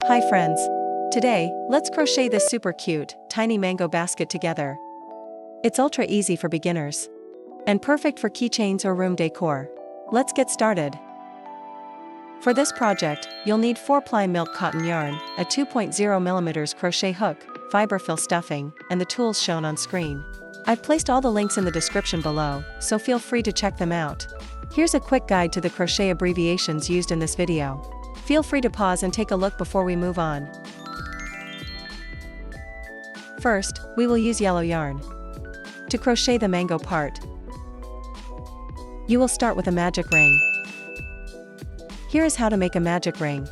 Hi friends. Today, let's crochet this super cute, tiny mango basket together. It's ultra easy for beginners. And perfect for keychains or room decor. Let's get started. For this project, you'll need 4-ply milk cotton yarn, a 2.0mm crochet hook, fiberfill stuffing, and the tools shown on screen. I've placed all the links in the description below, so feel free to check them out. Here's a quick guide to the crochet abbreviations used in this video. Feel free to pause and take a look before we move on. First, we will use yellow yarn. To crochet the mango part, you will start with a magic ring. Here is how to make a magic ring.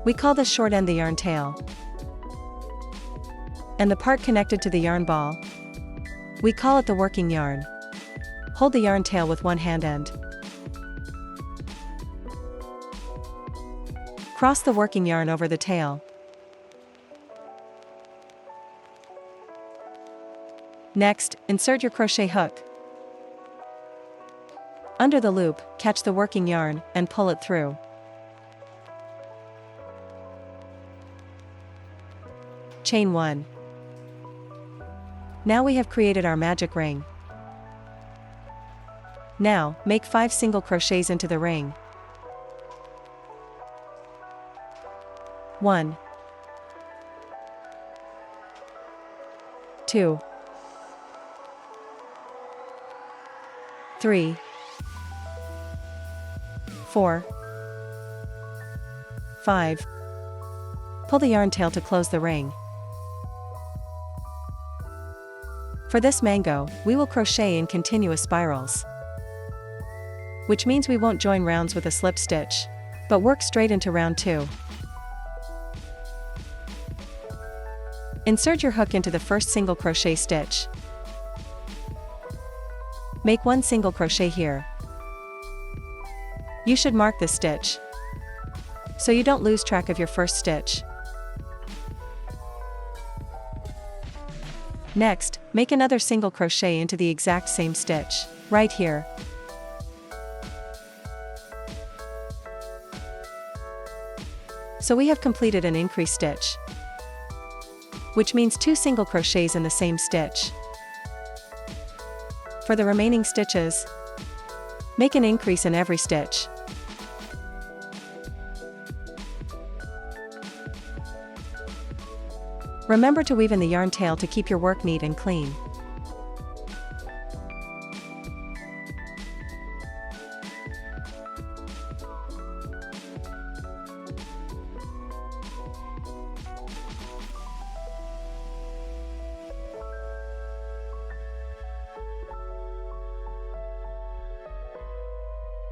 We call the short end the yarn tail. And the part connected to the yarn ball, we call it the working yarn. Hold the yarn tail with one hand end. Cross the working yarn over the tail. Next, insert your crochet hook. Under the loop, catch the working yarn and pull it through. Chain 1. Now we have created our magic ring. Now, make 5 single crochets into the ring. 1, 2, 3, 4, 5. Pull the yarn tail to close the ring. For this mango, we will crochet in continuous spirals, which means we won't join rounds with a slip stitch, but work straight into round 2. Insert your hook into the first single crochet stitch. Make 1 single crochet here. You should mark this stitch, so you don't lose track of your first stitch. Next, make another single crochet into the exact same stitch, right here. So we have completed an increase stitch, which means 2 single crochets in the same stitch. For the remaining stitches, make an increase in every stitch. Remember to weave in the yarn tail to keep your work neat and clean.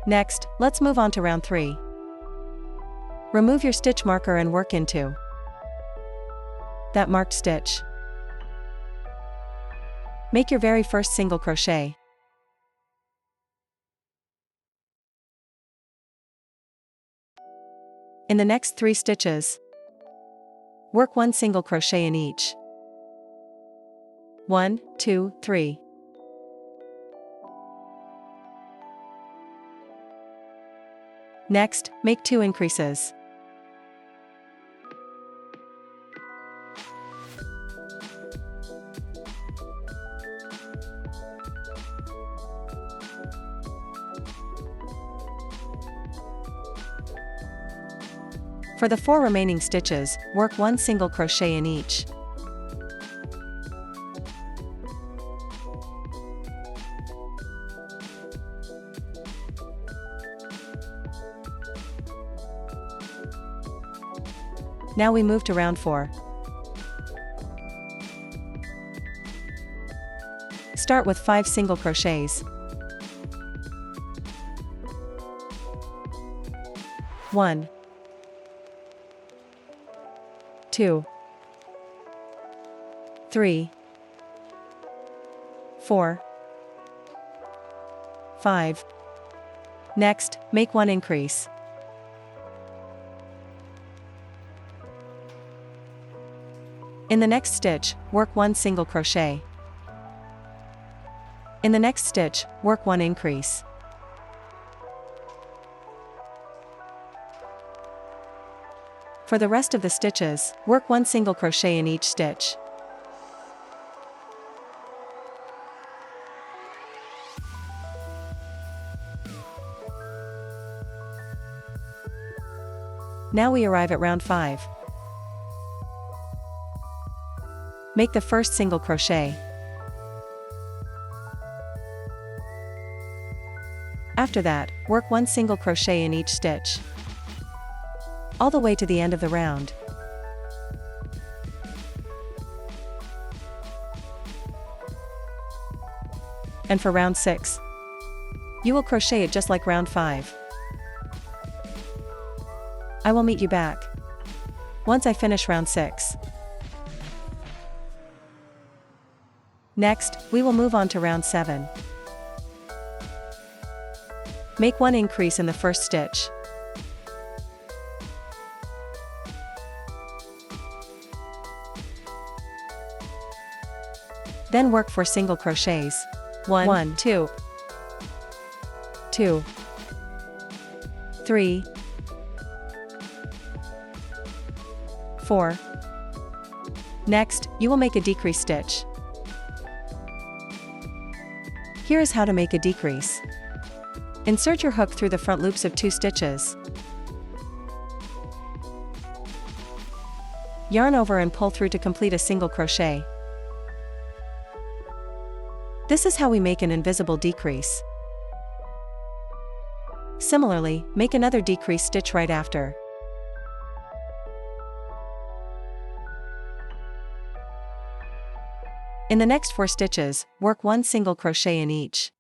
Next, let's move on to round 3. Remove your stitch marker and work into that marked stitch. Make your very first single crochet. In the next 3 stitches, work 1 single crochet in each. 1, 2, 3. Next, make 2 increases. For the 4 remaining stitches, work 1 single crochet in each. Now we move to round 4. Start with 5 single crochets. 1, 2, 3, 4, 5. Next, make 1 increase. In the next stitch, work 1 single crochet. In the next stitch, work 1 increase. For the rest of the stitches, work 1 single crochet in each stitch. Now we arrive at round 5. Make the first single crochet. After that, work 1 single crochet in each stitch, all the way to the end of the round. And for round 6, you will crochet it just like round 5. I will meet you back once I finish round 6. Next, we will move on to round 7. Make 1 increase in the first stitch. Then work 4 single crochets. 1, 2, 2, 3, 4. Next, you will make a decrease stitch. Here is how to make a decrease. Insert your hook through the front loops of 2 stitches. Yarn over and pull through to complete a single crochet. This is how we make an invisible decrease. Similarly, make another decrease stitch right after. In the next 4 stitches, work 1 single crochet in each.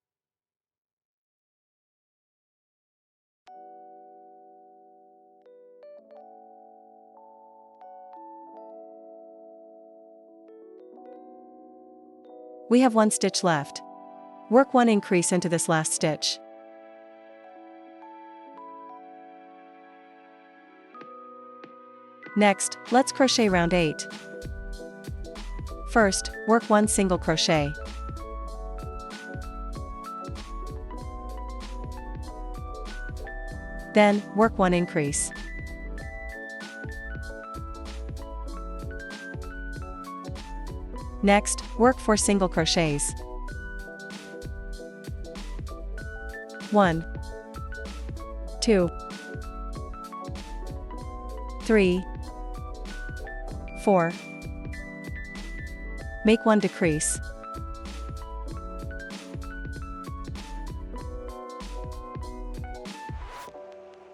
We have 1 stitch left. Work 1 increase into this last stitch. Next, let's crochet round 8. First, work 1 single crochet. Then, work 1 increase. Next, work 4 single crochets. 1, 2, 3, 4. Make 1 decrease.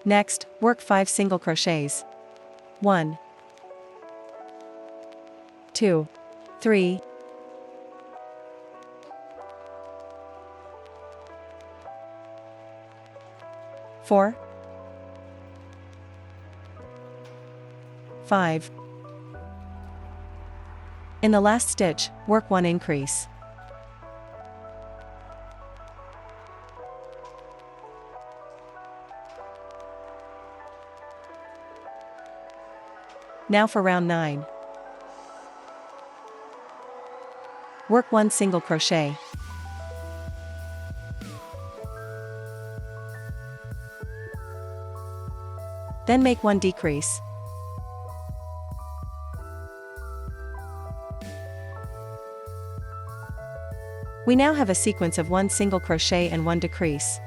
Next, work 5 single crochets. 1, 2, 3, 4, 5. In the last stitch, work 1 increase. Now for round 9. Work 1 single crochet. Then make 1 decrease. We now have a sequence of 1 single crochet and 1 decrease.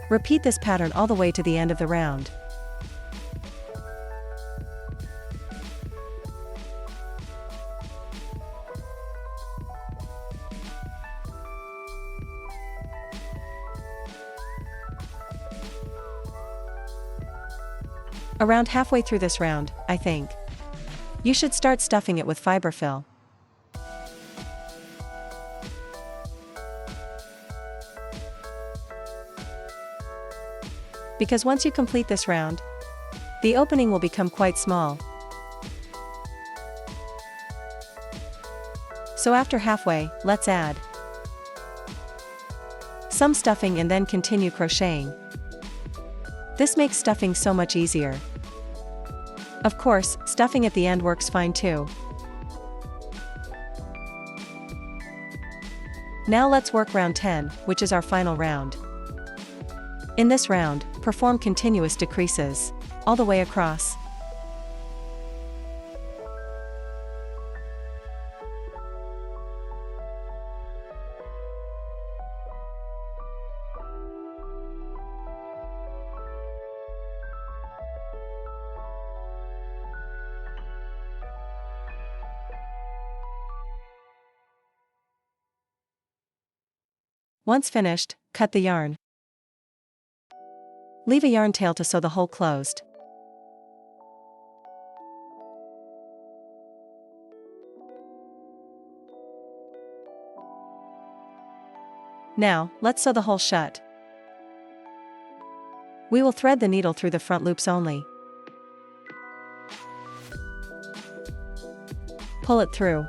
Repeat this pattern all the way to the end of the round. Around halfway through this round, I think, you should start stuffing it with fiberfill. Because once you complete this round, the opening will become quite small. So after halfway, let's add some stuffing and then continue crocheting. This makes stuffing so much easier. Of course, stuffing at the end works fine too. Now let's work round 10, which is our final round. In this round, perform continuous decreases all the way across. Once finished, cut the yarn. Leave a yarn tail to sew the hole closed. Now, let's sew the hole shut. We will thread the needle through the front loops only. Pull it through.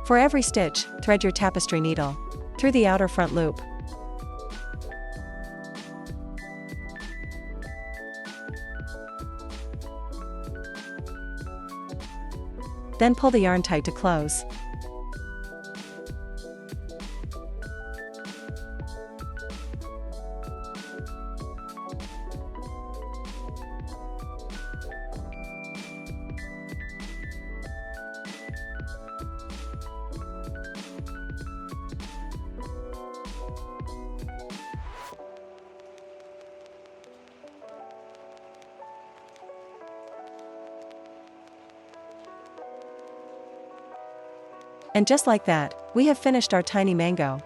For every stitch, thread your tapestry needle through the outer front loop. Then pull the yarn tight to close. And just like that, we have finished our tiny mango.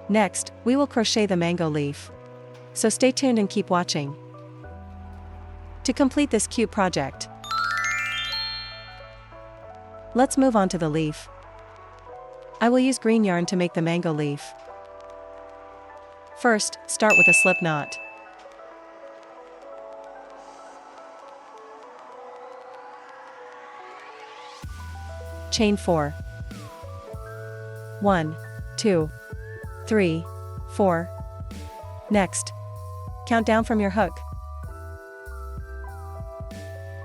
Next, we will crochet the mango leaf. So stay tuned and keep watching. To complete this cute project, let's move on to the leaf. I will use green yarn to make the mango leaf. First, start with a slip knot. Chain 4. 1, 2, 3, 4. Next, count down from your hook.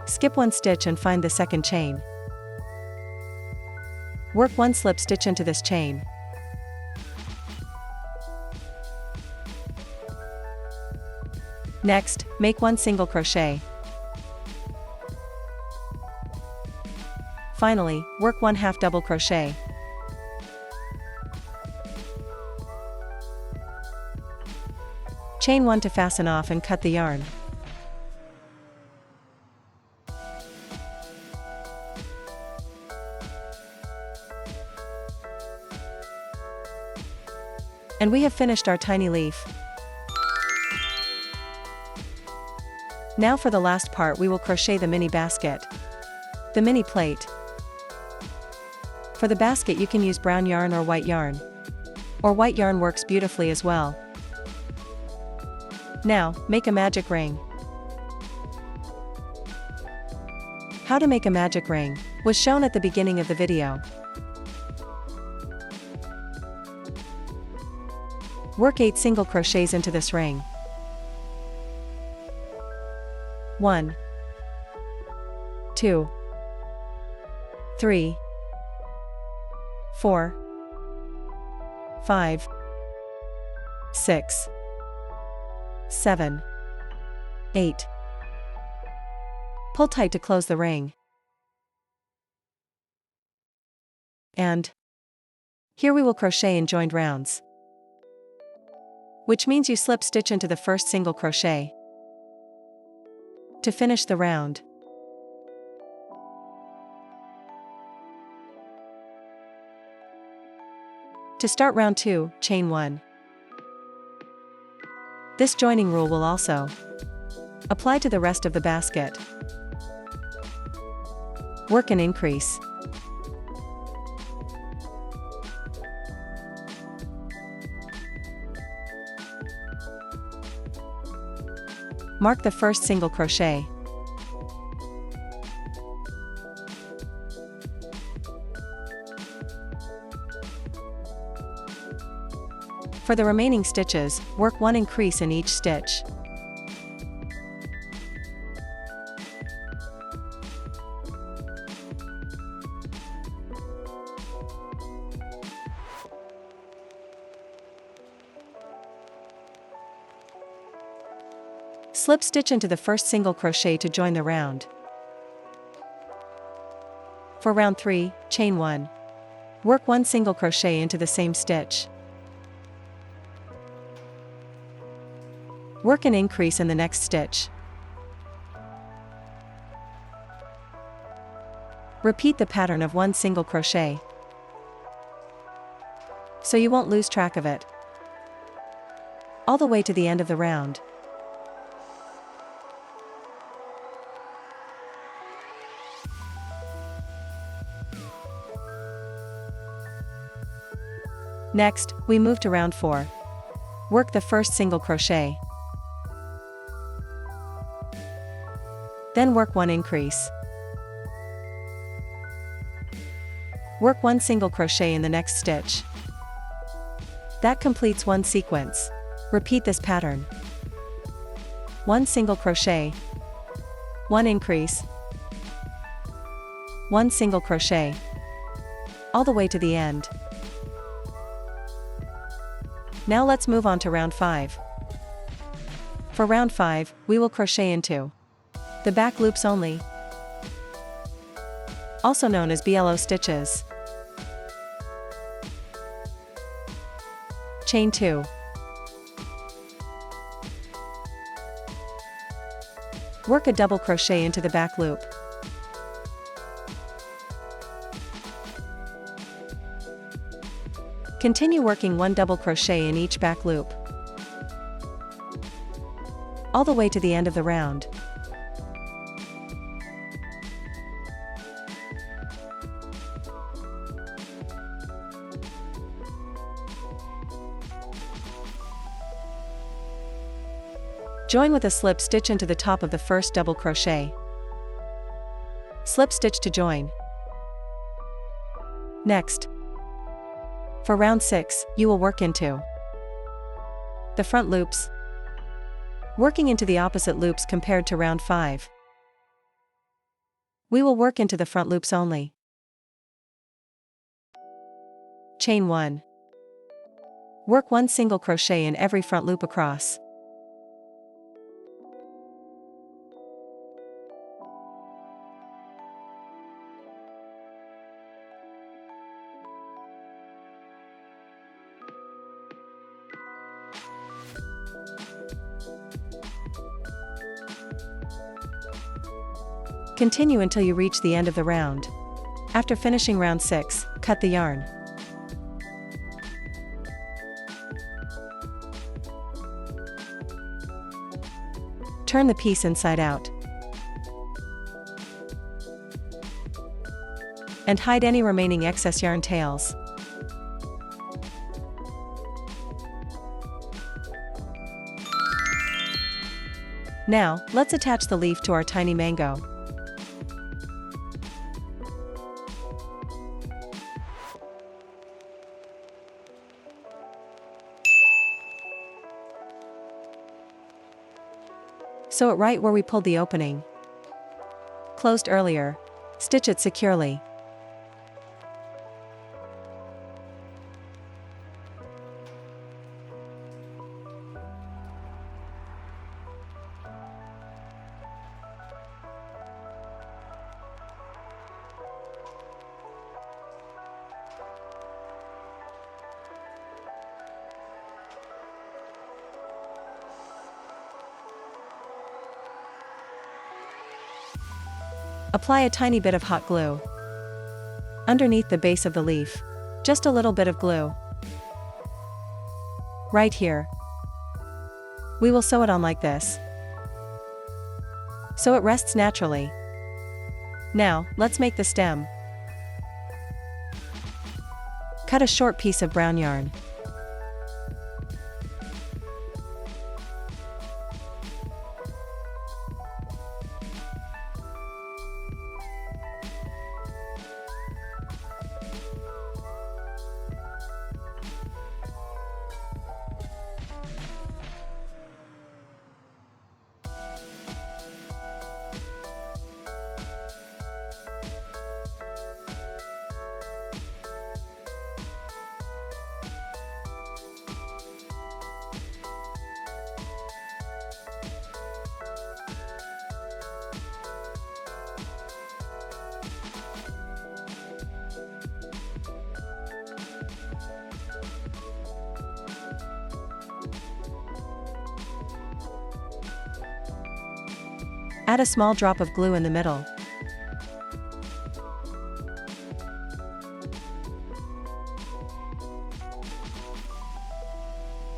Skip one stitch and find the second chain. Work one slip stitch into this chain. Next, make one single crochet. Finally, work one half double crochet. Chain 1 to fasten off and cut the yarn. And we have finished our tiny leaf. Now for the last part, we will crochet the mini basket. The mini plate. For the basket you can use brown yarn or white yarn. Or white yarn works beautifully as well. Now, make a magic ring. How to make a magic ring was shown at the beginning of the video. Work 8 single crochets into this ring. 1, 2, 3, 4, 5, 6, 7, 8. Pull tight to close the ring. And here we will crochet in joined rounds, which means you slip stitch into the first single crochet to finish the round. To start round 2, chain 1. This joining rule will also apply to the rest of the basket. Work an increase. Mark the first single crochet. For the remaining stitches, work one increase in each stitch. Slip stitch into the first single crochet to join the round. For round 3, chain 1. Work one single crochet into the same stitch. Work an increase in the next stitch. Repeat the pattern of one single crochet. so you won't lose track of it. All the way to the end of the round. Next, we move to round 4. Work the first single crochet. Then work 1 increase. Work 1 single crochet in the next stitch. That completes 1 sequence. Repeat this pattern. 1 single crochet, 1 increase, 1 single crochet, all the way to the end. Now let's move on to round 5. For round 5, we will crochet into the back loops only, also known as BLO stitches. Chain 2. Work a double crochet into the back loop. Continue working 1 double crochet in each back loop, all the way to the end of the round. Join with a slip stitch into the top of the first double crochet. Slip stitch to join. Next, for round 6, you will work into the front loops, working into the opposite loops compared to round 5. We will work into the front loops only. Chain 1. Work 1 single crochet in every front loop across. Continue until you reach the end of the round. After finishing round 6, cut the yarn. Turn the piece inside out. And hide any remaining excess yarn tails. Now, let's attach the leaf to our tiny mango. Sew it right where we pulled the opening. Closed earlier. Stitch it securely. Apply a tiny bit of hot glue underneath the base of the leaf. Just a little bit of glue. Right here. We will sew it on like this, so it rests naturally. Now, let's make the stem. Cut a short piece of brown yarn. Add a small drop of glue in the middle.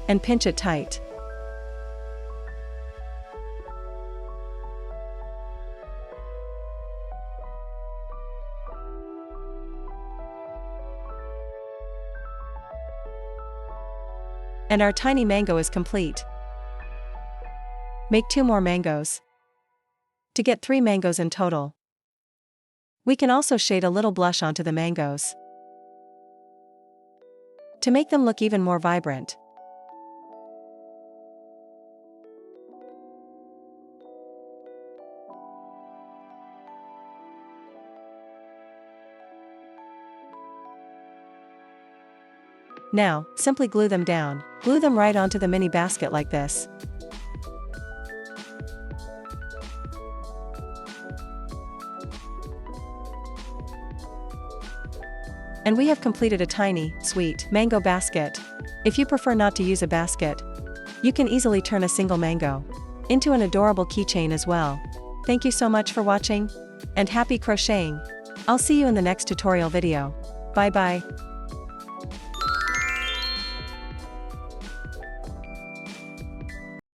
and pinch it tight. And our tiny mango is complete. Make 2 more mangoes to get 3 mangoes in total. We can also shade a little blush onto the mangoes to make them look even more vibrant. Now, simply glue them down. Glue them right onto the mini basket like this. And we have completed a tiny, sweet, mango basket. If you prefer not to use a basket, you can easily turn a single mango into an adorable keychain as well. Thank you so much for watching, and happy crocheting! I'll see you in the next tutorial video. Bye bye.